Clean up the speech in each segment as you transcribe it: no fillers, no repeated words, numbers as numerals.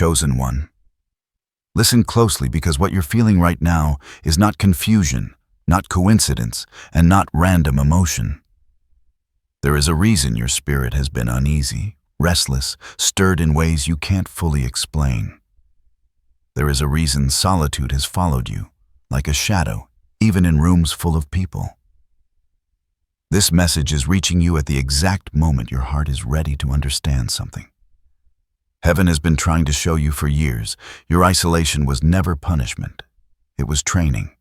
chosen one. Listen closely, because what you're feeling right now is not confusion, not coincidence, and not random emotion. There is a reason your spirit has been uneasy, restless, stirred in ways you can't fully explain. There is a reason solitude has followed you, like a shadow, even in rooms full of people. This message is reaching you at the exact moment your heart is ready to understand something. Heaven has been trying to show you for years your isolation was never punishment. It was training.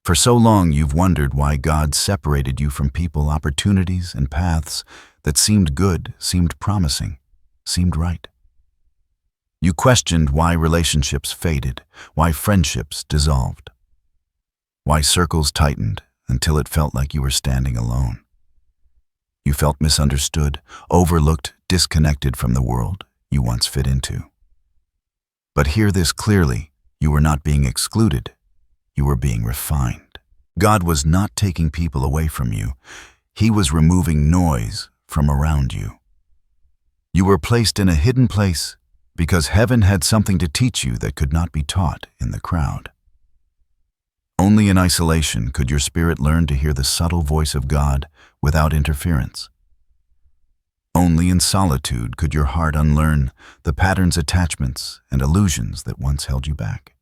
For so long you've wondered why God separated you from people, opportunities, and paths that seemed good, seemed promising, seemed right. You questioned why relationships faded, why friendships dissolved, why circles tightened until it felt like you were standing alone. You felt misunderstood, overlooked, disconnected from the world you once fit into. But hear this clearly, you were not being excluded, you were being refined. God was not taking people away from you, He was removing noise from around you. You were placed in a hidden place because heaven had something to teach you that could not be taught in the crowd. Only in isolation could your spirit learn to hear the subtle voice of God without interference. Only in solitude could your heart unlearn the patterns, attachments, and illusions that once held you back.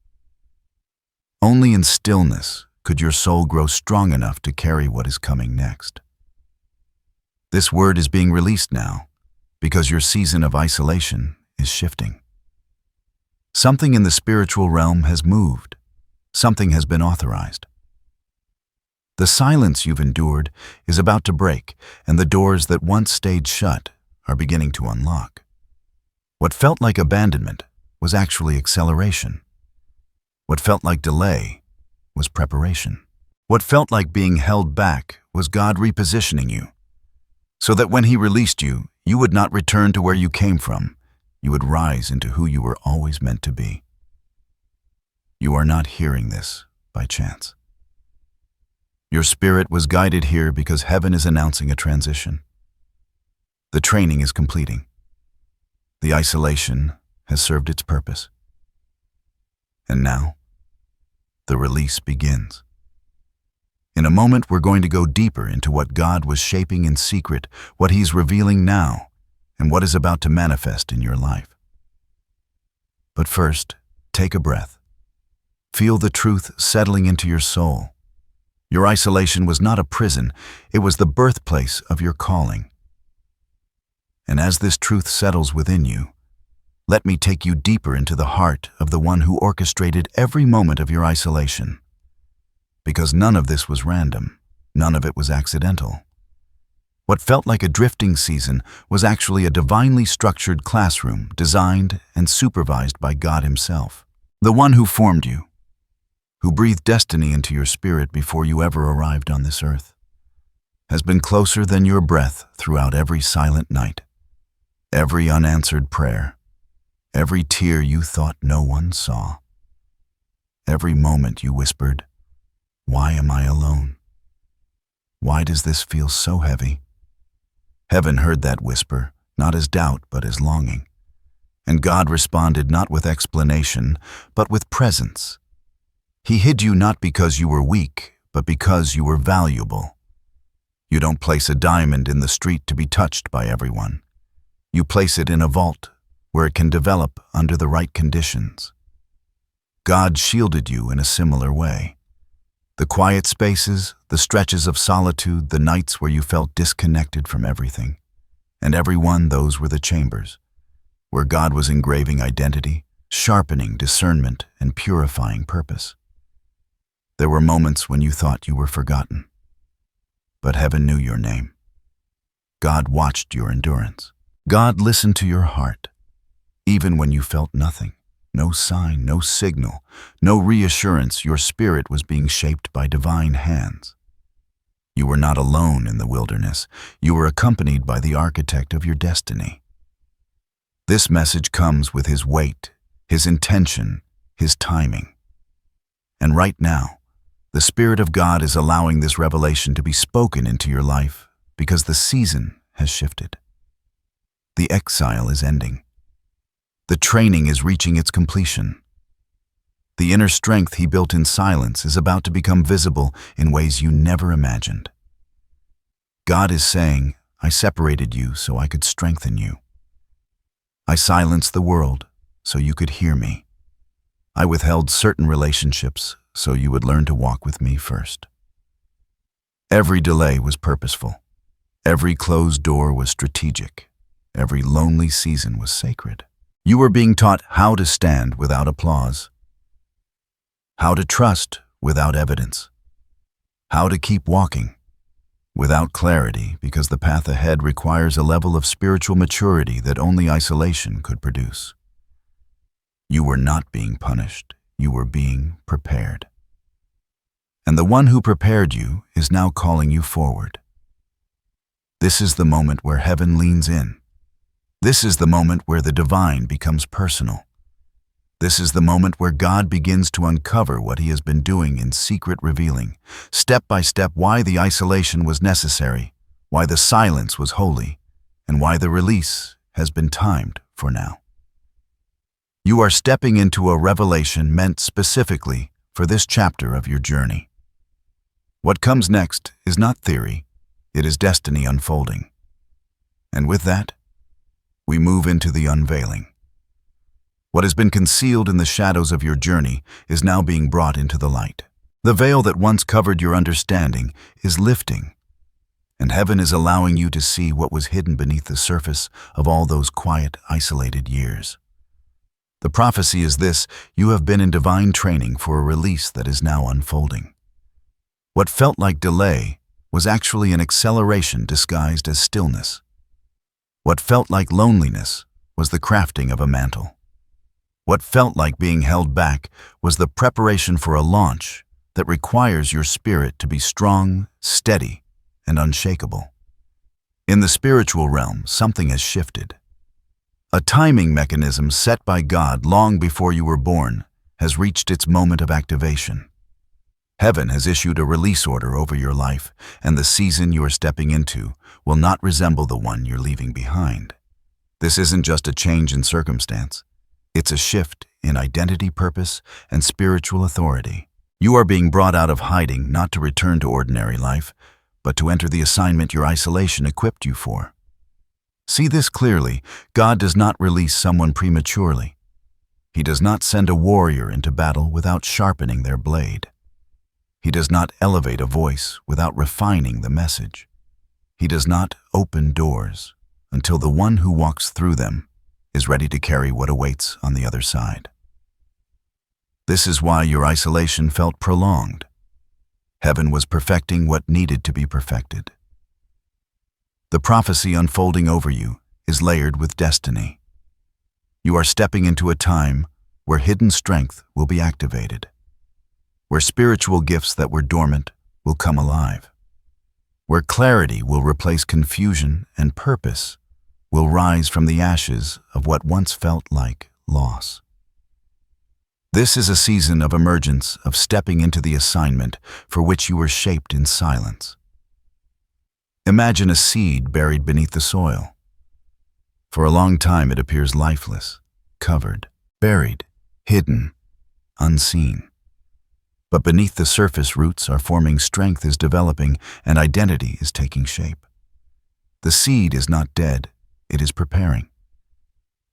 Only in stillness could your soul grow strong enough to carry what is coming next. This word is being released now because your season of isolation is shifting. Something in the spiritual realm has moved. Something has been authorized. The silence you've endured is about to break, and the doors that once stayed shut are beginning to unlock. What felt like abandonment was actually acceleration. What felt like delay was preparation. What felt like being held back was God repositioning you, so that when He released you, you would not return to where you came from. You would rise into who you were always meant to be. You are not hearing this by chance. Your spirit was guided here because heaven is announcing a transition. The training is completing. The isolation has served its purpose. And now, the release begins. In a moment, we're going to go deeper into what God was shaping in secret, what He's revealing now, and what is about to manifest in your life. But first, take a breath. Feel the truth settling into your soul. Your isolation was not a prison, it was the birthplace of your calling. And as this truth settles within you, let me take you deeper into the heart of the one who orchestrated every moment of your isolation. Because none of this was random, none of it was accidental. What felt like a drifting season was actually a divinely structured classroom designed and supervised by God Himself, the one who formed you, who breathed destiny into your spirit before you ever arrived on this earth, has been closer than your breath throughout every silent night, every unanswered prayer, every tear you thought no one saw, every moment you whispered, "Why am I alone? Why does this feel so heavy?" Heaven heard that whisper, not as doubt but as longing, and God responded not with explanation, but with presence. He hid you not because you were weak, but because you were valuable. You don't place a diamond in the street to be touched by everyone. You place it in a vault where it can develop under the right conditions. God shielded you in a similar way. The quiet spaces, the stretches of solitude, the nights where you felt disconnected from everything, and everyone, those were the chambers, where God was engraving identity, sharpening discernment, and purifying purpose. There were moments when you thought you were forgotten, but heaven knew your name. God watched your endurance. God listened to your heart, even when you felt nothing. No sign, no signal, no reassurance. Your spirit was being shaped by divine hands. You were not alone in the wilderness. You were accompanied by the architect of your destiny. This message comes with His weight, His intention, His timing. And right now, the Spirit of God is allowing this revelation to be spoken into your life because the season has shifted. The exile is ending. The training is reaching its completion. The inner strength he built in silence is about to become visible in ways you never imagined. God is saying, I separated you so I could strengthen you. I silenced the world so you could hear me. I withheld certain relationships so you would learn to walk with me first. Every delay was purposeful. Every closed door was strategic. Every lonely season was sacred. You were being taught how to stand without applause, how to trust without evidence, how to keep walking without clarity, because the path ahead requires a level of spiritual maturity that only isolation could produce. You were not being punished, you were being prepared. And the one who prepared you is now calling you forward. This is the moment where heaven leans in. This is the moment where the divine becomes personal. This is the moment where God begins to uncover what he has been doing in secret, revealing, step by step, why the isolation was necessary, why the silence was holy, and why the release has been timed for now. You are stepping into a revelation meant specifically for this chapter of your journey. What comes next is not theory, it is destiny unfolding. And with that, we move into the unveiling. What has been concealed in the shadows of your journey is now being brought into the light. The veil that once covered your understanding is lifting, and heaven is allowing you to see what was hidden beneath the surface of all those quiet, isolated years. The prophecy is this: you have been in divine training for a release that is now unfolding. What felt like delay was actually an acceleration disguised as stillness. What felt like loneliness was the crafting of a mantle. What felt like being held back was the preparation for a launch that requires your spirit to be strong, steady, and unshakable. In the spiritual realm, something has shifted. A timing mechanism set by God long before you were born has reached its moment of activation. Heaven has issued a release order over your life, and the season you are stepping into will not resemble the one you're leaving behind. This isn't just a change in circumstance. It's a shift in identity, purpose, and spiritual authority. You are being brought out of hiding not to return to ordinary life, but to enter the assignment your isolation equipped you for. See this clearly: God does not release someone prematurely. He does not send a warrior into battle without sharpening their blade. He does not elevate a voice without refining the message. He does not open doors until the one who walks through them is ready to carry what awaits on the other side. This is why your isolation felt prolonged. Heaven was perfecting what needed to be perfected. The prophecy unfolding over you is layered with destiny. You are stepping into a time where hidden strength will be activated, where spiritual gifts that were dormant will come alive, where clarity will replace confusion and purpose will rise from the ashes of what once felt like loss. This is a season of emergence, of stepping into the assignment for which you were shaped in silence. Imagine a seed buried beneath the soil. For a long time it appears lifeless, covered, buried, hidden, unseen. But beneath the surface, roots are forming, strength is developing, and identity is taking shape. The seed is not dead, it is preparing.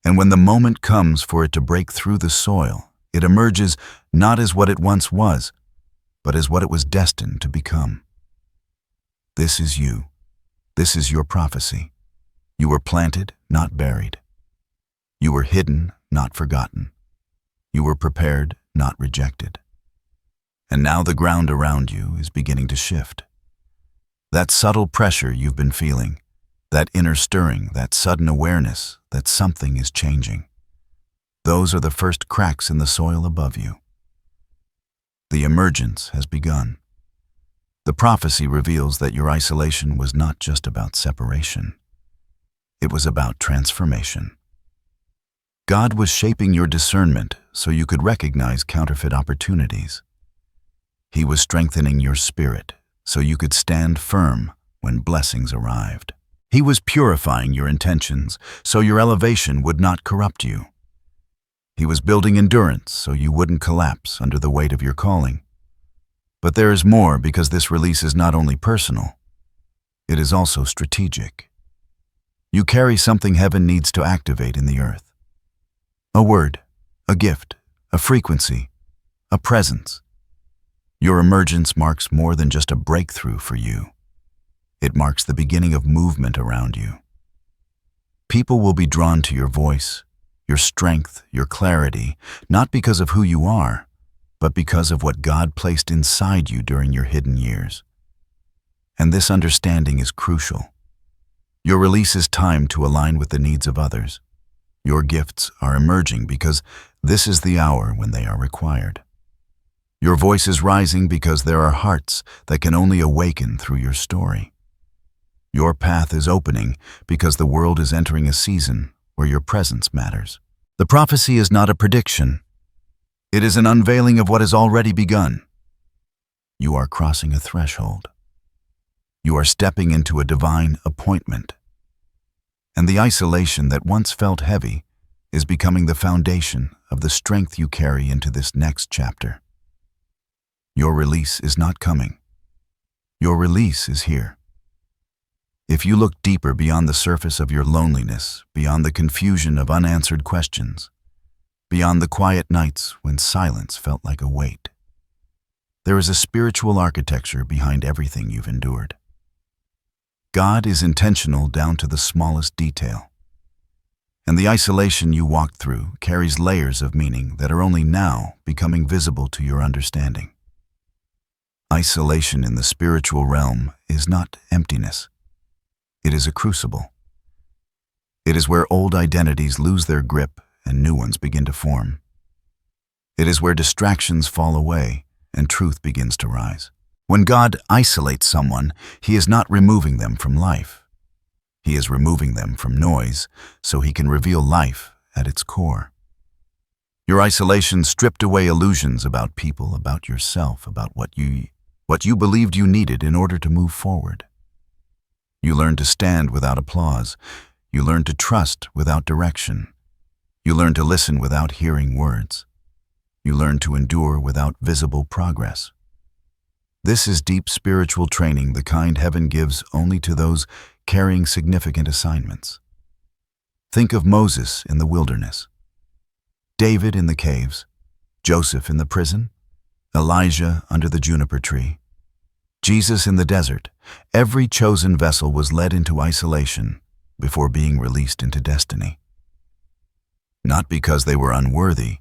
And when the moment comes for it to break through the soil, it emerges not as what it once was, but as what it was destined to become. This is you. This is your prophecy. You were planted, not buried. You were hidden, not forgotten. You were prepared, not rejected. And now the ground around you is beginning to shift. That subtle pressure you've been feeling, that inner stirring, that sudden awareness that something is changing. Those are the first cracks in the soil above you. The emergence has begun. The prophecy reveals that your isolation was not just about separation. It was about transformation. God was shaping your discernment so you could recognize counterfeit opportunities. He was strengthening your spirit so you could stand firm when blessings arrived. He was purifying your intentions so your elevation would not corrupt you. He was building endurance so you wouldn't collapse under the weight of your calling. But there is more, because this release is not only personal, it is also strategic. You carry something heaven needs to activate in the earth. A word, a gift, a frequency, a presence. Your emergence marks more than just a breakthrough for you. It marks the beginning of movement around you. People will be drawn to your voice, your strength, your clarity, not because of who you are, but because of what God placed inside you during your hidden years. And this understanding is crucial. Your release is timed to align with the needs of others. Your gifts are emerging because this is the hour when they are required. Your voice is rising because there are hearts that can only awaken through your story. Your path is opening because the world is entering a season where your presence matters. The prophecy is not a prediction. It is an unveiling of what has already begun. You are crossing a threshold. You are stepping into a divine appointment. And the isolation that once felt heavy is becoming the foundation of the strength you carry into this next chapter. Your release is not coming. Your release is here. If you look deeper beyond the surface of your loneliness, beyond the confusion of unanswered questions, beyond the quiet nights when silence felt like a weight, there is a spiritual architecture behind everything you've endured. God is intentional down to the smallest detail. And the isolation you walked through carries layers of meaning that are only now becoming visible to your understanding. Isolation in the spiritual realm is not emptiness. It is a crucible. It is where old identities lose their grip and new ones begin to form. It is where distractions fall away and truth begins to rise. When God isolates someone, He is not removing them from life. He is removing them from noise so He can reveal life at its core. Your isolation stripped away illusions about people, about yourself, about what you believed you needed in order to move forward. You learned to stand without applause. You learned to trust without direction. You learned to listen without hearing words. You learned to endure without visible progress. This is deep spiritual training, the kind heaven gives only to those carrying significant assignments. Think of Moses in the wilderness, David in the caves, Joseph in the prison, Elijah under the juniper tree, Jesus in the desert. Every chosen vessel was led into isolation before being released into destiny. Not because they were unworthy,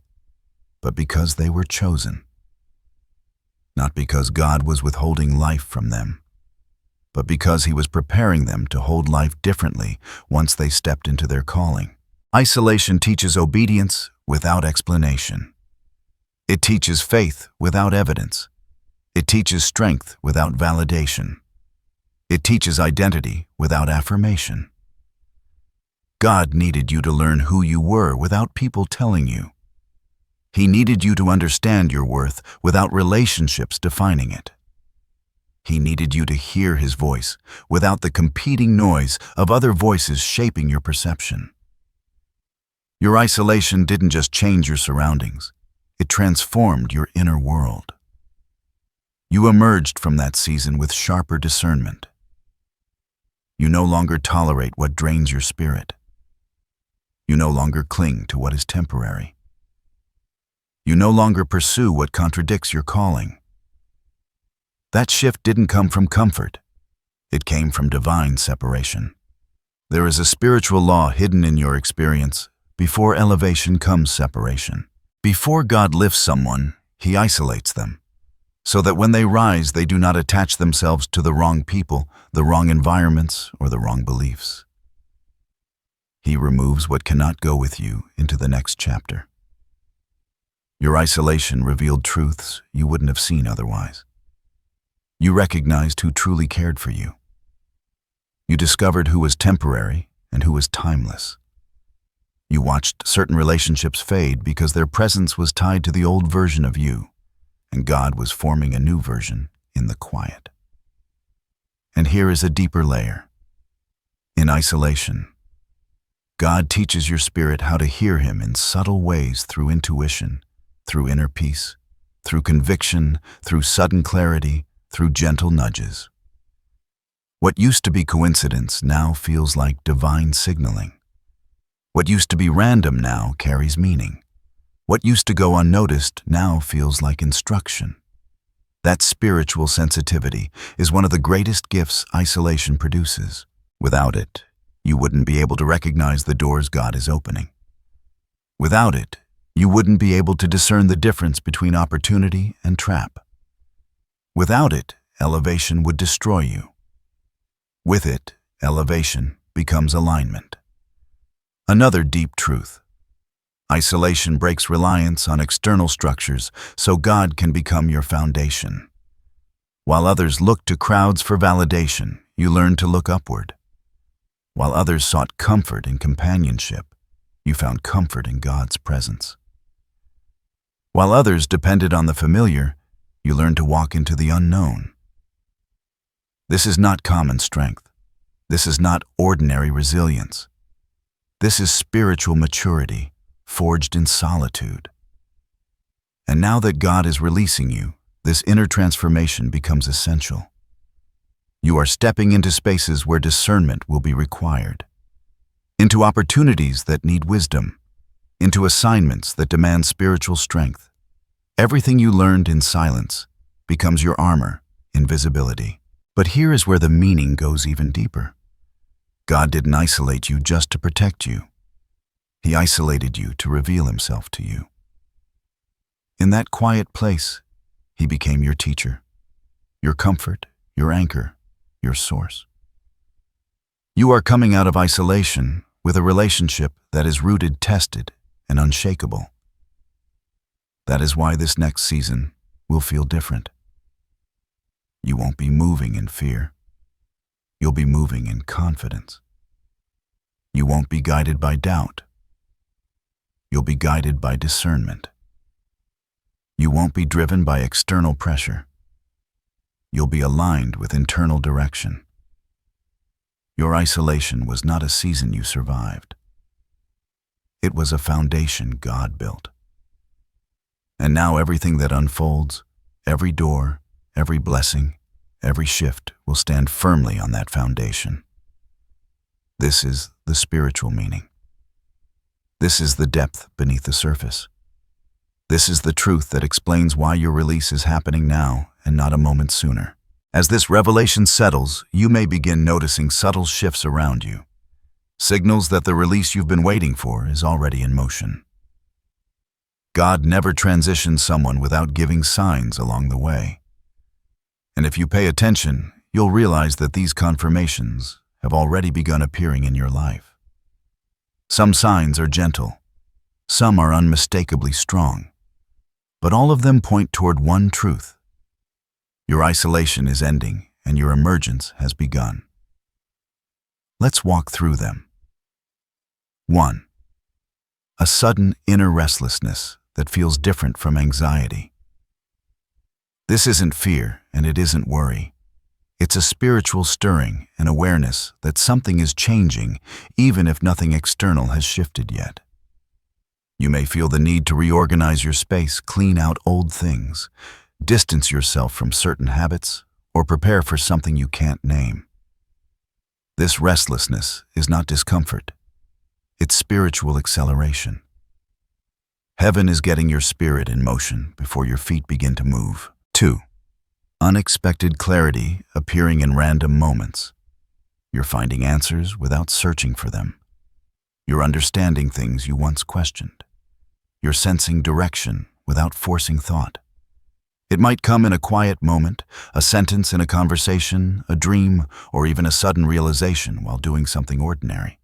but because they were chosen. Not because God was withholding life from them, but because He was preparing them to hold life differently once they stepped into their calling. Isolation teaches obedience without explanation. It teaches faith without evidence. It teaches strength without validation. It teaches identity without affirmation. God needed you to learn who you were without people telling you. He needed you to understand your worth without relationships defining it. He needed you to hear His voice without the competing noise of other voices shaping your perception. Your isolation didn't just change your surroundings, it transformed your inner world. You emerged from that season with sharper discernment. You no longer tolerate what drains your spirit. You no longer cling to what is temporary. You no longer pursue what contradicts your calling. That shift didn't come from comfort. It came from divine separation. There is a spiritual law hidden in your experience. Before elevation comes separation. Before God lifts someone, He isolates them, so that when they rise, they do not attach themselves to the wrong people, the wrong environments, or the wrong beliefs. He removes what cannot go with you into the next chapter. Your isolation revealed truths you wouldn't have seen otherwise. You recognized who truly cared for you. You discovered who was temporary and who was timeless. You watched certain relationships fade because their presence was tied to the old version of you, and God was forming a new version in the quiet. And here is a deeper layer. In isolation, God teaches your spirit how to hear Him in subtle ways through intuition, through inner peace, through conviction, through sudden clarity, through gentle nudges. What used to be coincidence now feels like divine signaling. What used to be random now carries meaning. What used to go unnoticed now feels like instruction. That spiritual sensitivity is one of the greatest gifts isolation produces. Without it, you wouldn't be able to recognize the doors God is opening. Without it, you wouldn't be able to discern the difference between opportunity and trap. Without it, elevation would destroy you. With it, elevation becomes alignment. Another deep truth. Isolation breaks reliance on external structures so God can become your foundation. While others look to crowds for validation, you learn to look upward. While others sought comfort in companionship, you found comfort in God's presence. While others depended on the familiar, you learned to walk into the unknown. This is not common strength. This is not ordinary resilience. This is spiritual maturity, forged in solitude. And now that God is releasing you, this inner transformation becomes essential. You are stepping into spaces where discernment will be required, into opportunities that need wisdom, into assignments that demand spiritual strength. Everything you learned in silence becomes your armor in visibility. But here is where the meaning goes even deeper. God didn't isolate you just to protect you. He isolated you to reveal Himself to you. In that quiet place, He became your teacher, your comfort, your anchor, your source. You are coming out of isolation with a relationship that is rooted, tested, and unshakable. That is why this next season will feel different. You won't be moving in fear. You'll be moving in confidence. You won't be guided by doubt. You'll be guided by discernment. You won't be driven by external pressure. You'll be aligned with internal direction. Your isolation was not a season you survived. It was a foundation God built. And now everything that unfolds, every door, every blessing, every shift will stand firmly on that foundation. This is the spiritual meaning. This is the depth beneath the surface. This is the truth that explains why your release is happening now and not a moment sooner. As this revelation settles, you may begin noticing subtle shifts around you, signals that the release you've been waiting for is already in motion. God never transitions someone without giving signs along the way. And if you pay attention, you'll realize that these confirmations have already begun appearing in your life. Some signs are gentle, some are unmistakably strong, but all of them point toward one truth. Your isolation is ending and your emergence has begun. Let's walk through them. 1. A sudden inner restlessness that feels different from anxiety. This isn't fear and it isn't worry. It's a spiritual stirring and awareness that something is changing even if nothing external has shifted yet. You may feel the need to reorganize your space, clean out old things, distance yourself from certain habits, or prepare for something you can't name. This restlessness is not discomfort. It's spiritual acceleration. Heaven is getting your spirit in motion before your feet begin to move. 2. Unexpected clarity appearing in random moments. You're finding answers without searching for them. You're understanding things you once questioned. You're sensing direction without forcing thought. It might come in a quiet moment, a sentence in a conversation, a dream, or even a sudden realization while doing something ordinary.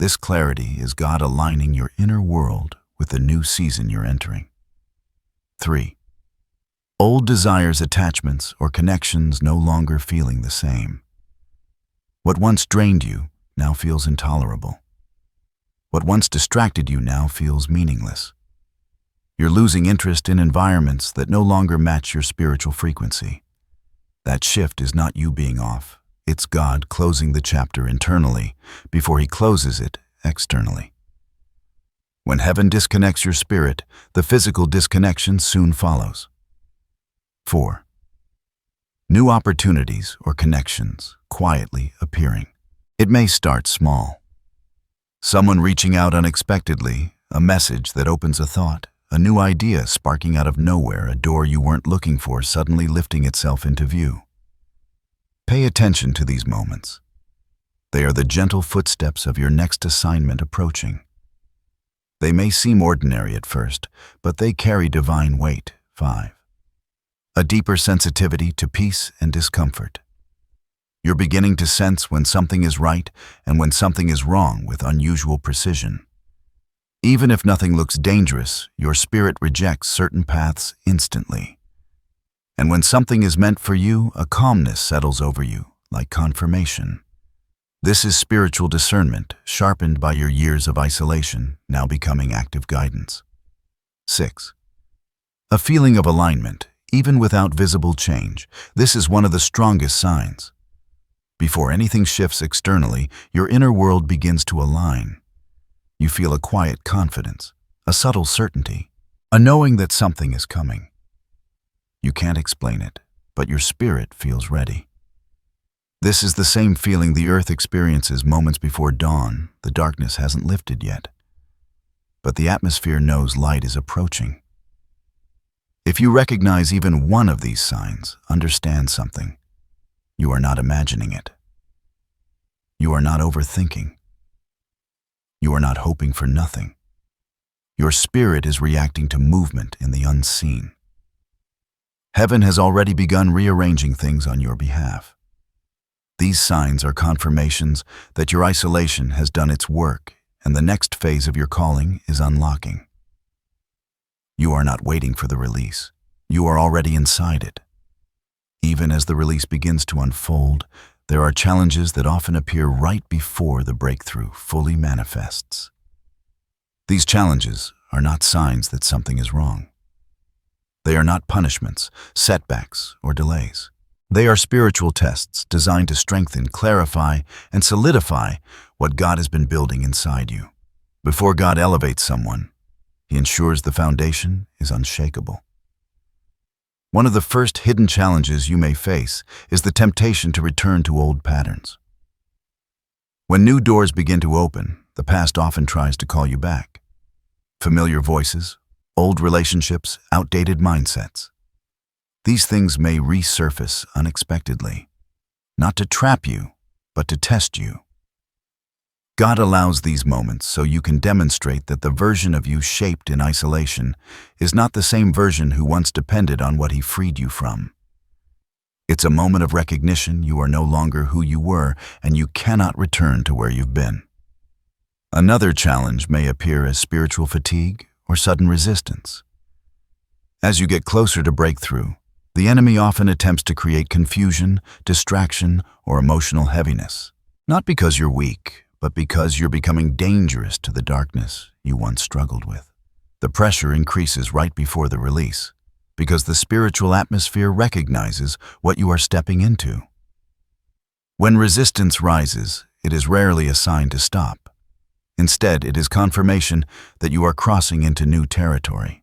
This clarity is God aligning your inner world with the new season you're entering. 3. Old desires, attachments, or connections no longer feeling the same. What once drained you now feels intolerable. What once distracted you now feels meaningless. You're losing interest in environments that no longer match your spiritual frequency. That shift is not you being off. It's God closing the chapter internally before He closes it externally. When heaven disconnects your spirit, the physical disconnection soon follows. 4. New opportunities or connections quietly appearing. It may start small. Someone reaching out unexpectedly, a message that opens a thought, a new idea sparking out of nowhere, a door you weren't looking for suddenly lifting itself into view. Pay attention to these moments. They are the gentle footsteps of your next assignment approaching. They may seem ordinary at first, but they carry divine weight. 5. A deeper sensitivity to peace and discomfort. You're beginning to sense when something is right and when something is wrong with unusual precision. Even if nothing looks dangerous, your spirit rejects certain paths instantly. And when something is meant for you, a calmness settles over you, like confirmation. This is spiritual discernment, sharpened by your years of isolation, now becoming active guidance. 6. A feeling of alignment, even without visible change. This is one of the strongest signs. Before anything shifts externally, your inner world begins to align. You feel a quiet confidence, a subtle certainty, a knowing that something is coming. You can't explain it, but your spirit feels ready. This is the same feeling the earth experiences moments before dawn. The darkness hasn't lifted yet, but the atmosphere knows light is approaching. If you recognize even one of these signs, understand something. You are not imagining it. You are not overthinking. You are not hoping for nothing. Your spirit is reacting to movement in the unseen. Heaven has already begun rearranging things on your behalf. These signs are confirmations that your isolation has done its work and the next phase of your calling is unlocking. You are not waiting for the release. You are already inside it. Even as the release begins to unfold, there are challenges that often appear right before the breakthrough fully manifests. These challenges are not signs that something is wrong. They are not punishments, setbacks, or delays. They are spiritual tests designed to strengthen, clarify, and solidify what God has been building inside you. Before God elevates someone, He ensures the foundation is unshakable. One of the first hidden challenges you may face is the temptation to return to old patterns. When new doors begin to open, the past often tries to call you back. Familiar voices, old relationships, outdated mindsets. These things may resurface unexpectedly, not to trap you, but to test you. God allows these moments so you can demonstrate that the version of you shaped in isolation is not the same version who once depended on what He freed you from. It's a moment of recognition you are no longer who you were, and you cannot return to where you've been. Another challenge may appear as spiritual fatigue or sudden resistance. As you get closer to breakthrough, the enemy often attempts to create confusion, distraction, or emotional heaviness. Not because you're weak, but because you're becoming dangerous to the darkness you once struggled with. The pressure increases right before the release, because the spiritual atmosphere recognizes what you are stepping into. When resistance rises, it is rarely a sign to stop. Instead, it is confirmation that you are crossing into new territory.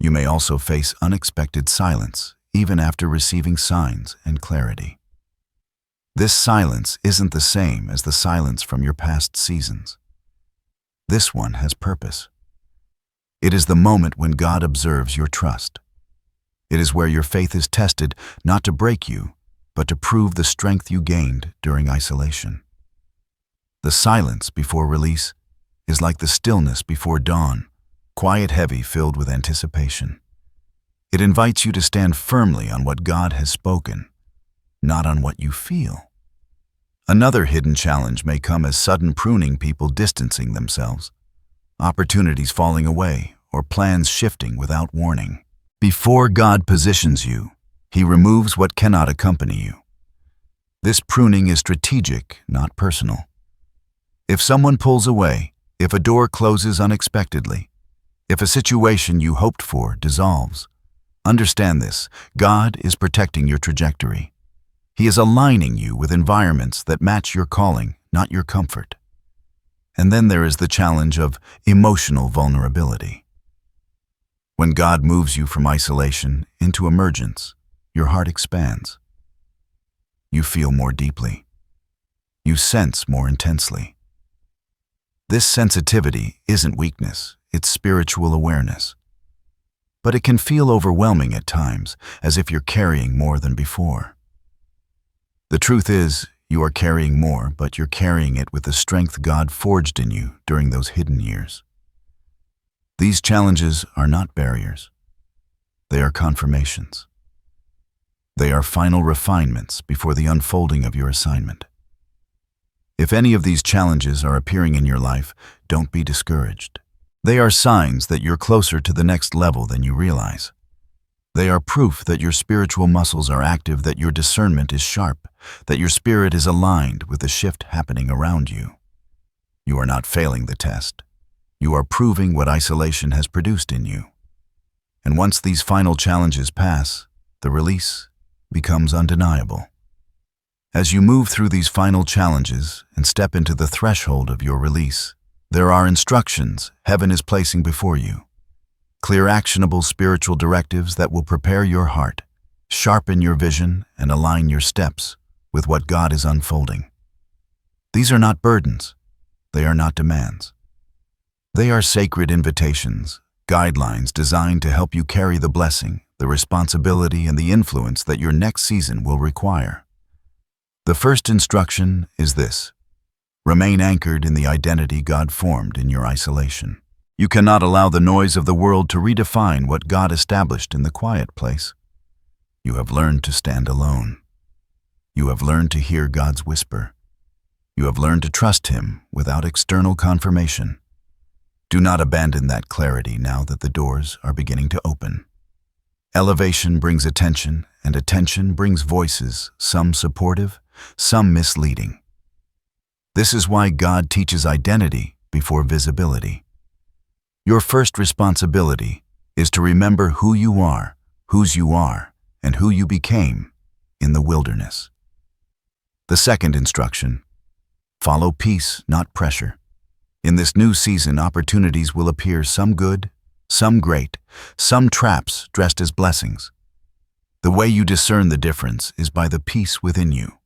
You may also face unexpected silence, even after receiving signs and clarity. This silence isn't the same as the silence from your past seasons. This one has purpose. It is the moment when God observes your trust. It is where your faith is tested, not to break you, but to prove the strength you gained during isolation. The silence before release is like the stillness before dawn, quiet, heavy, filled with anticipation. It invites you to stand firmly on what God has spoken, not on what you feel. Another hidden challenge may come as sudden pruning, people distancing themselves, opportunities falling away, or plans shifting without warning. Before God positions you, He removes what cannot accompany you. This pruning is strategic, not personal. If someone pulls away, if a door closes unexpectedly, if a situation you hoped for dissolves, understand this: God is protecting your trajectory. He is aligning you with environments that match your calling, not your comfort. And then there is the challenge of emotional vulnerability. When God moves you from isolation into emergence, your heart expands. You feel more deeply. You sense more intensely. This sensitivity isn't weakness, it's spiritual awareness. But it can feel overwhelming at times, as if you're carrying more than before. The truth is, you are carrying more, but you're carrying it with the strength God forged in you during those hidden years. These challenges are not barriers. They are confirmations. They are final refinements before the unfolding of your assignment. If any of these challenges are appearing in your life, don't be discouraged. They are signs that you're closer to the next level than you realize. They are proof that your spiritual muscles are active, that your discernment is sharp, that your spirit is aligned with the shift happening around you. You are not failing the test. You are proving what isolation has produced in you. And once these final challenges pass, the release becomes undeniable. As you move through these final challenges and step into the threshold of your release, there are instructions heaven is placing before you. Clear, actionable spiritual directives that will prepare your heart, sharpen your vision, and align your steps with what God is unfolding. These are not burdens. They are not demands. They are sacred invitations, guidelines designed to help you carry the blessing, the responsibility, and the influence that your next season will require. The first instruction is this: remain anchored in the identity God formed in your isolation. You cannot allow the noise of the world to redefine what God established in the quiet place. You have learned to stand alone. You have learned to hear God's whisper. You have learned to trust Him without external confirmation. Do not abandon that clarity now that the doors are beginning to open. Elevation brings attention, and attention brings voices, some supportive, some misleading. This is why God teaches identity before visibility. Your first responsibility is to remember who you are, whose you are, and who you became in the wilderness. The second instruction: follow peace, not pressure. In this new season, opportunities will appear, some good, some great, some traps dressed as blessings. The way you discern the difference is by the peace within you.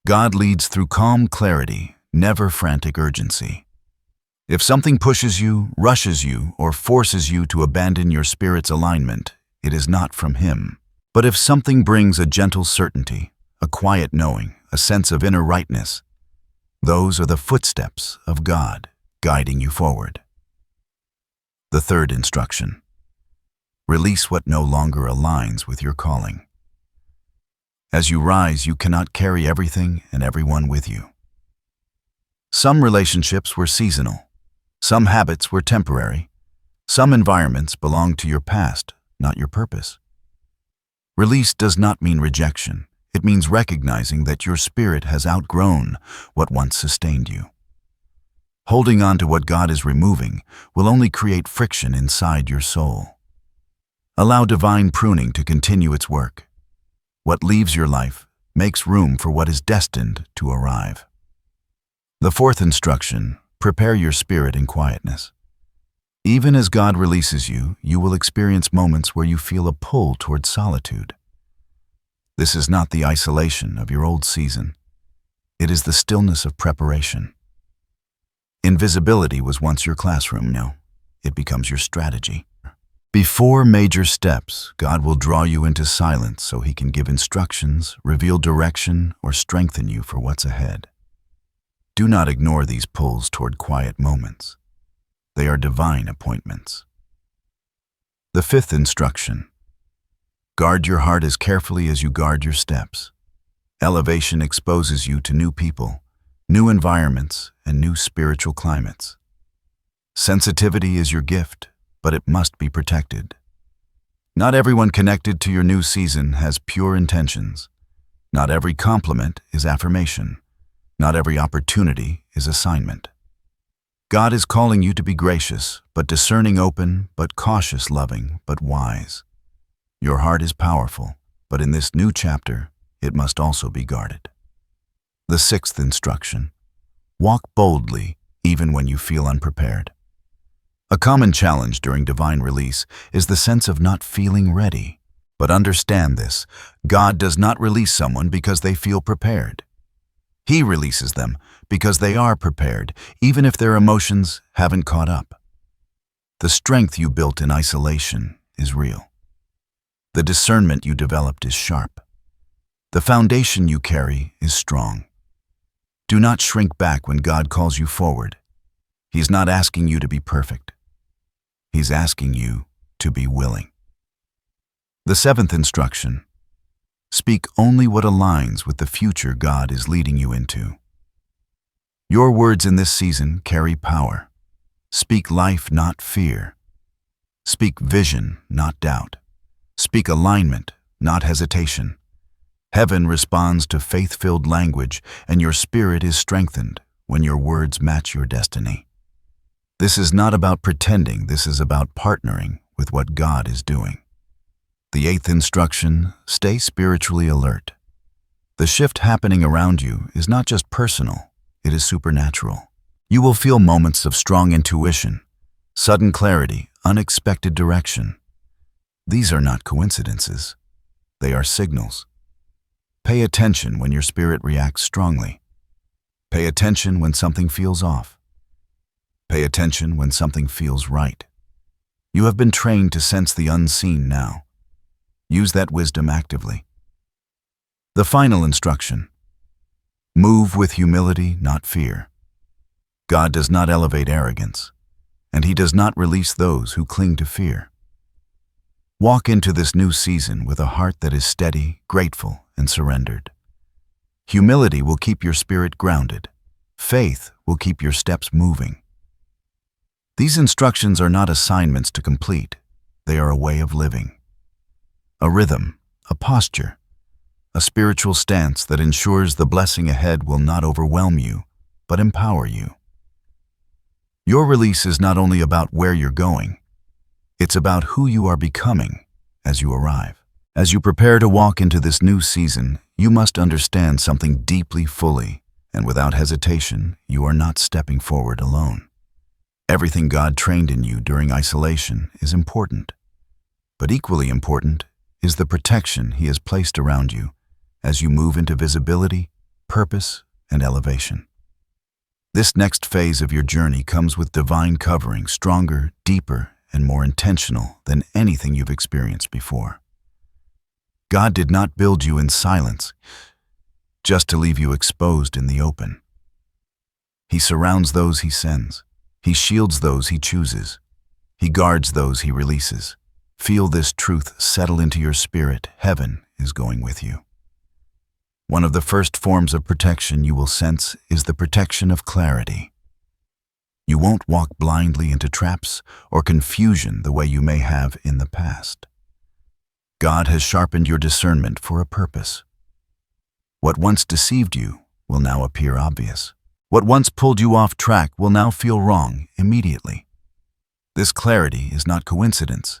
God leads through calm clarity, never frantic urgency. If something pushes you, rushes you, or forces you to abandon your spirit's alignment, it is not from Him. But if something brings a gentle certainty, a quiet knowing, a sense of inner rightness, those are the footsteps of God guiding you forward. The third instruction: release what no longer aligns with your calling. As you rise, you cannot carry everything and everyone with you. Some relationships were seasonal. Some habits were temporary. Some environments belong to your past, not your purpose. Release does not mean rejection. It means recognizing that your spirit has outgrown what once sustained you. Holding on to what God is removing will only create friction inside your soul. Allow divine pruning to continue its work. What leaves your life makes room for what is destined to arrive. The fourth instruction: prepare your spirit in quietness. Even as God releases you, you will experience moments where you feel a pull towards solitude. This is not the isolation of your old season. It is the stillness of preparation. Invisibility was once your classroom. Now it becomes your strategy. Before major steps, God will draw you into silence so He can give instructions, reveal direction, or strengthen you for what's ahead. Do not ignore these pulls toward quiet moments. They are divine appointments. The fifth instruction: guard your heart as carefully as you guard your steps. Elevation exposes you to new people, new environments, and new spiritual climates. Sensitivity is your gift, but it must be protected. Not everyone connected to your new season has pure intentions. Not every compliment is affirmation. Not every opportunity is assignment. God is calling you to be gracious, but discerning, open, but cautious, loving, but wise. Your heart is powerful, but in this new chapter, it must also be guarded. The sixth instruction: walk boldly even when you feel unprepared. A common challenge during divine release is the sense of not feeling ready. But understand this, God does not release someone because they feel prepared. He releases them because they are prepared, even if their emotions haven't caught up. The strength you built in isolation is real. The discernment you developed is sharp. The foundation you carry is strong. Do not shrink back when God calls you forward. He's not asking you to be perfect. He's asking you to be willing. The seventh instruction: speak only what aligns with the future God is leading you into. Your words in this season carry power. Speak life, not fear. Speak vision, not doubt. Speak alignment, not hesitation. Heaven responds to faith-filled language, and your spirit is strengthened when your words match your destiny. This is not about pretending, this is about partnering with what God is doing. The eighth instruction: stay spiritually alert. The shift happening around you is not just personal, it is supernatural. You will feel moments of strong intuition, sudden clarity, unexpected direction. These are not coincidences. They are signals. Pay attention when your spirit reacts strongly. Pay attention when something feels off. Pay attention when something feels right. You have been trained to sense the unseen now. Use that wisdom actively. The final instruction: move with humility, not fear. God does not elevate arrogance, and He does not release those who cling to fear. Walk into this new season with a heart that is steady, grateful, and surrendered. Humility will keep your spirit grounded. Faith will keep your steps moving. These instructions are not assignments to complete. They are a way of living. A rhythm, a posture, a spiritual stance that ensures the blessing ahead will not overwhelm you, but empower you. Your release is not only about where you're going, it's about who you are becoming as you arrive. As you prepare to walk into this new season, you must understand something deeply, fully, and without hesitation. You are not stepping forward alone. Everything God trained in you during isolation is important, but equally important is the protection He has placed around you as you move into visibility, purpose, and elevation. This next phase of your journey comes with divine covering, stronger, deeper, and more intentional than anything you've experienced before. God did not build you in silence just to leave you exposed in the open. He surrounds those He sends. He shields those He chooses. He guards those He releases. Feel this truth settle into your spirit. Heaven is going with you. One of the first forms of protection you will sense is the protection of clarity. You won't walk blindly into traps or confusion the way you may have in the past. God has sharpened your discernment for a purpose. What once deceived you will now appear obvious. What once pulled you off track will now feel wrong immediately. This clarity is not coincidence.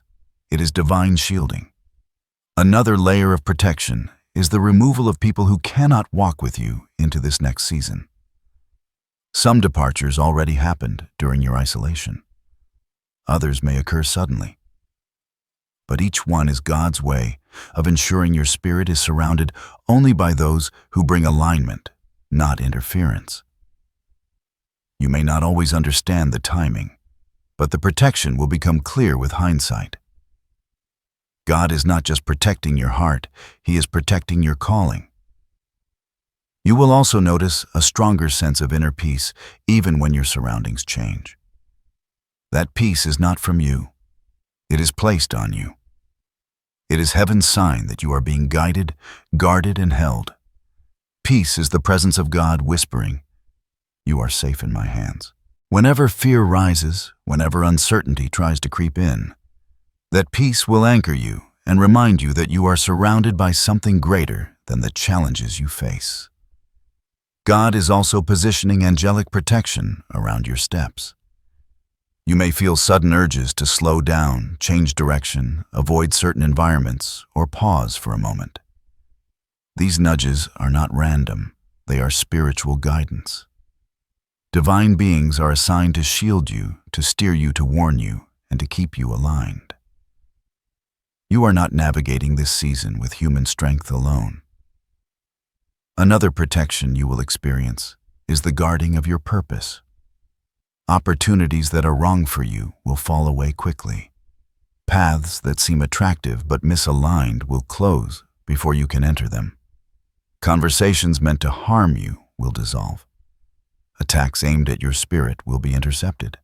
It is divine shielding. Another layer of protection is the removal of people who cannot walk with you into this next season. Some departures already happened during your isolation. Others may occur suddenly. But each one is God's way of ensuring your spirit is surrounded only by those who bring alignment, not interference. You may not always understand the timing, but the protection will become clear with hindsight. God is not just protecting your heart, He is protecting your calling. You will also notice a stronger sense of inner peace even when your surroundings change. That peace is not from you. It is placed on you. It is heaven's sign that you are being guided, guarded, and held. Peace is the presence of God whispering, "You are safe in my hands." Whenever fear rises, whenever uncertainty tries to creep in, that peace will anchor you and remind you that you are surrounded by something greater than the challenges you face. God is also positioning angelic protection around your steps. You may feel sudden urges to slow down, change direction, avoid certain environments, or pause for a moment. These nudges are not random, they are spiritual guidance. Divine beings are assigned to shield you, to steer you, to warn you, and to keep you aligned. You are not navigating this season with human strength alone. Another protection you will experience is the guarding of your purpose. Opportunities that are wrong for you will fall away quickly. Paths that seem attractive but misaligned will close before you can enter them. Conversations meant to harm you will dissolve. Attacks aimed at your spirit will be intercepted.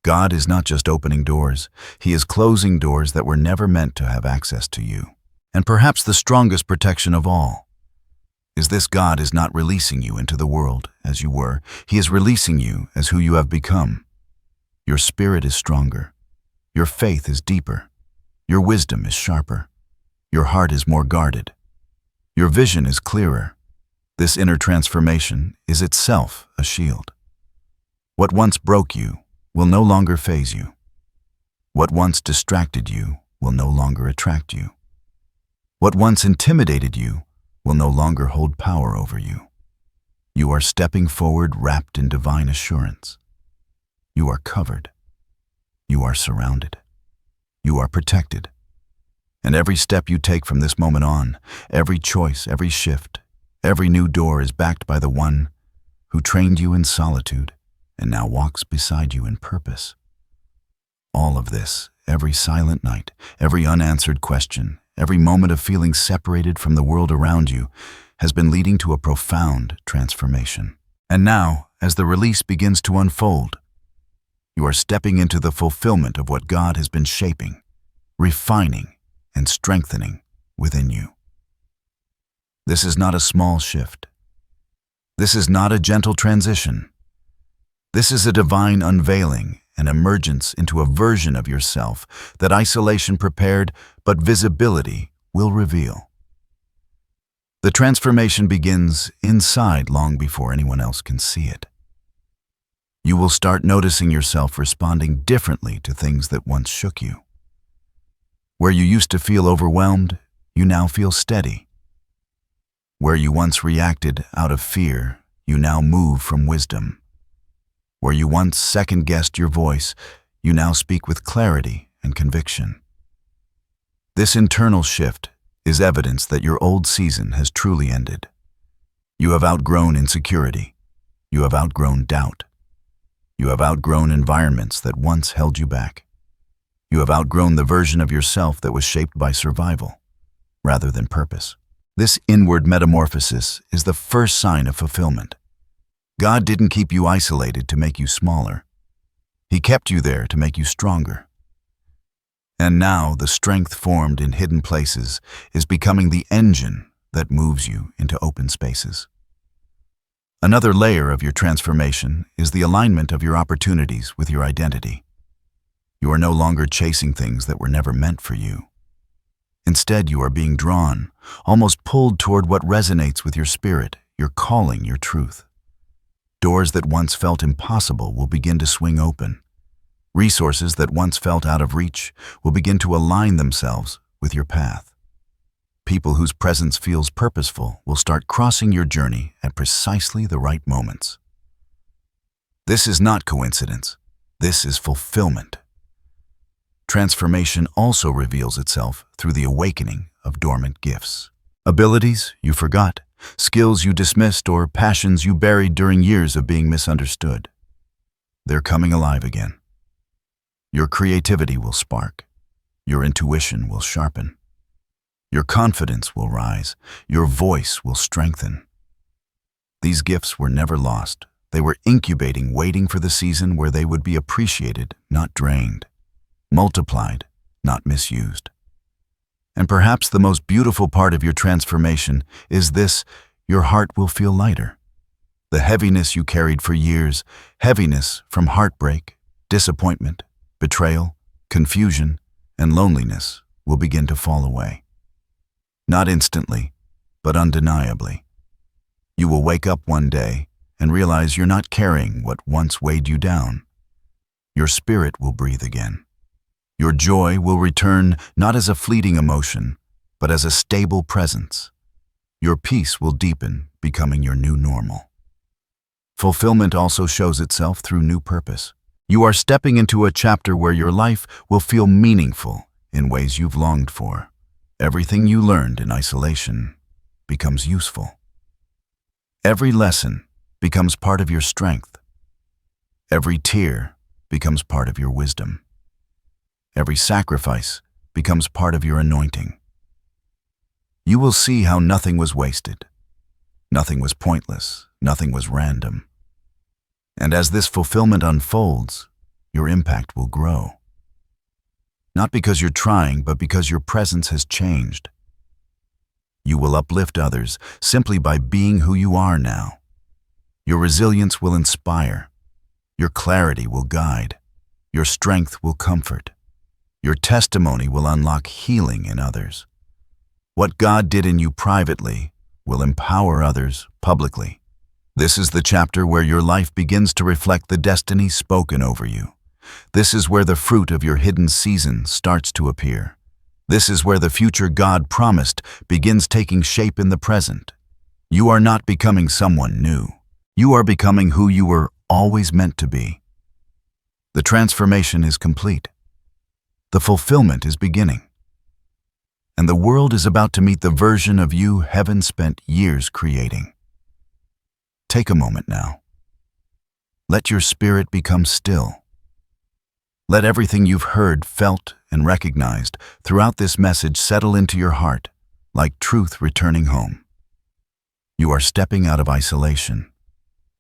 God is not just opening doors, He is closing doors that were never meant to have access to you. And perhaps the strongest protection of all is this: God is not releasing you into the world as you were. He is releasing you as who you have become. Your spirit is stronger. Your faith is deeper. Your wisdom is sharper. Your heart is more guarded. Your vision is clearer. This inner transformation is itself a shield. What once broke you will no longer faze you. What once distracted you will no longer attract you. What once intimidated you will no longer hold power over you. You are stepping forward wrapped in divine assurance. You are covered. You are surrounded. You are protected. And every step you take from this moment on, every choice, every shift, every new door is backed by the one who trained you in solitude and now walks beside you in purpose. All of this, every silent night, every unanswered question, every moment of feeling separated from the world around you, has been leading to a profound transformation. And now, as the release begins to unfold, you are stepping into the fulfillment of what God has been shaping, refining, and strengthening within you. This is not a small shift. This is not a gentle transition. This is a divine unveiling, an emergence into a version of yourself that isolation prepared, but visibility will reveal. The transformation begins inside long before anyone else can see it. You will start noticing yourself responding differently to things that once shook you. Where you used to feel overwhelmed, you now feel steady. Where you once reacted out of fear, you now move from wisdom. Where you once second-guessed your voice, you now speak with clarity and conviction. This internal shift is evidence that your old season has truly ended. You have outgrown insecurity. You have outgrown doubt. You have outgrown environments that once held you back. You have outgrown the version of yourself that was shaped by survival rather than purpose. This inward metamorphosis is the first sign of fulfillment. God didn't keep you isolated to make you smaller. He kept you there to make you stronger. And now the strength formed in hidden places is becoming the engine that moves you into open spaces. Another layer of your transformation is the alignment of your opportunities with your identity. You are no longer chasing things that were never meant for you. Instead, you are being drawn, almost pulled toward what resonates with your spirit, your calling, your truth. Doors that once felt impossible will begin to swing open. Resources that once felt out of reach will begin to align themselves with your path. People whose presence feels purposeful will start crossing your journey at precisely the right moments. This is not coincidence. This is fulfillment. Transformation also reveals itself through the awakening of dormant gifts. Abilities you forgot, skills you dismissed, or passions you buried during years of being misunderstood. They're coming alive again. Your creativity will spark. Your intuition will sharpen. Your confidence will rise. Your voice will strengthen. These gifts were never lost. They were incubating, waiting for the season where they would be appreciated, not drained. Multiplied, not misused. And perhaps the most beautiful part of your transformation is this: your heart will feel lighter. The heaviness you carried for years, heaviness from heartbreak, disappointment, betrayal, confusion, and loneliness, will begin to fall away. Not instantly, but undeniably. You will wake up one day and realize you're not carrying what once weighed you down. Your spirit will breathe again. Your joy will return not as a fleeting emotion, but as a stable presence. Your peace will deepen, becoming your new normal. Fulfillment also shows itself through new purpose. You are stepping into a chapter where your life will feel meaningful in ways you've longed for. Everything you learned in isolation becomes useful. Every lesson becomes part of your strength. Every tear becomes part of your wisdom. Every sacrifice becomes part of your anointing. You will see how nothing was wasted. Nothing was pointless. Nothing was random. And as this fulfillment unfolds, your impact will grow. Not because you're trying, but because your presence has changed. You will uplift others simply by being who you are now. Your resilience will inspire. Your clarity will guide. Your strength will comfort. Your testimony will unlock healing in others. What God did in you privately will empower others publicly. This is the chapter where your life begins to reflect the destiny spoken over you. This is where the fruit of your hidden season starts to appear. This is where the future God promised begins taking shape in the present. You are not becoming someone new. You are becoming who you were always meant to be. The transformation is complete. The fulfillment is beginning. And the world is about to meet the version of you heaven spent years creating. Take a moment now. Let your spirit become still. Let everything you've heard, felt, and recognized throughout this message settle into your heart like truth returning home. You are stepping out of isolation.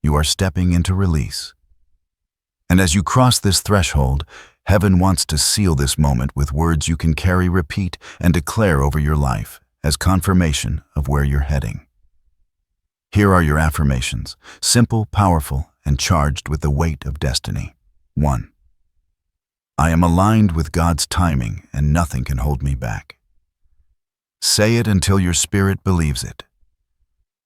You are stepping into release. And as you cross this threshold, heaven wants to seal this moment with words you can carry, repeat, and declare over your life as confirmation of where you're heading. Here are your affirmations, simple, powerful, and charged with the weight of destiny. 1. I am aligned with God's timing and nothing can hold me back. Say it until your spirit believes it.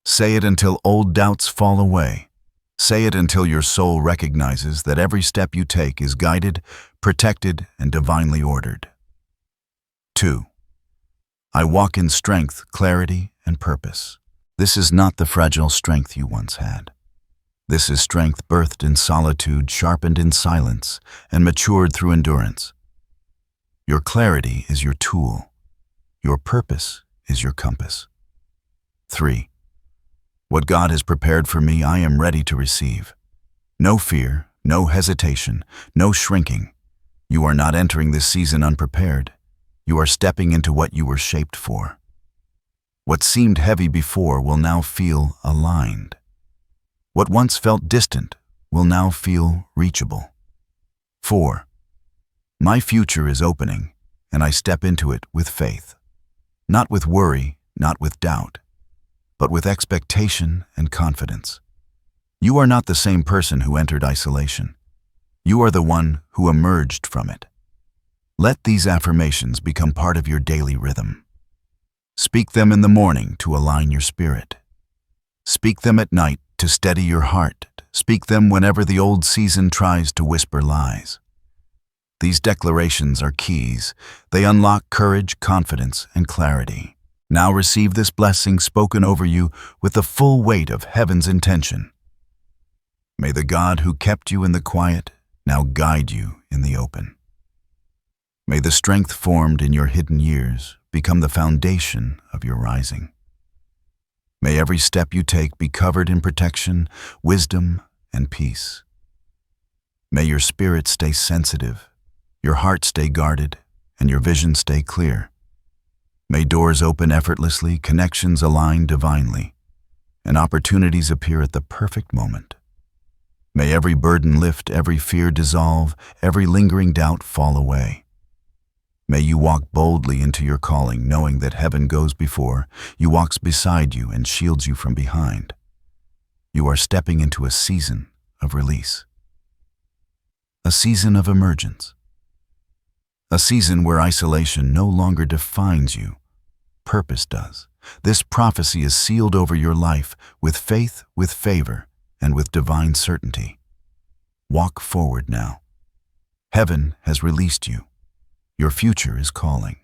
Say it until old doubts fall away. Say it until your soul recognizes that every step you take is guided, protected, and divinely ordered. 2. I walk in strength, clarity, and purpose. This is not the fragile strength you once had. This is strength birthed in solitude, sharpened in silence, and matured through endurance. Your clarity is your tool. Your purpose is your compass. 3. What God has prepared for me, I am ready to receive. No fear, no hesitation, no shrinking. You are not entering this season unprepared. You are stepping into what you were shaped for. What seemed heavy before will now feel aligned. What once felt distant will now feel reachable. 4. My future is opening, and I step into it with faith. Not with worry, not with doubt, but with expectation and confidence. You are not the same person who entered isolation. You are the one who emerged from it. Let these affirmations become part of your daily rhythm. Speak them in the morning to align your spirit. Speak them at night to steady your heart. Speak them whenever the old season tries to whisper lies. These declarations are keys. They unlock courage, confidence, and clarity. Now receive this blessing spoken over you with the full weight of heaven's intention. May the God who kept you in the quiet now guide you in the open. May the strength formed in your hidden years become the foundation of your rising. May every step you take be covered in protection, wisdom, and peace. May your spirit stay sensitive, your heart stay guarded, and your vision stay clear. May doors open effortlessly, connections align divinely, and opportunities appear at the perfect moment. May every burden lift, every fear dissolve, every lingering doubt fall away. May you walk boldly into your calling, knowing that heaven goes before, you walks beside you and shields you from behind. You are stepping into a season of release. A season of emergence. A season where isolation no longer defines you. Purpose does. This prophecy is sealed over your life with faith, with favor, and with divine certainty. Walk forward now. Heaven has released you. Your future is calling.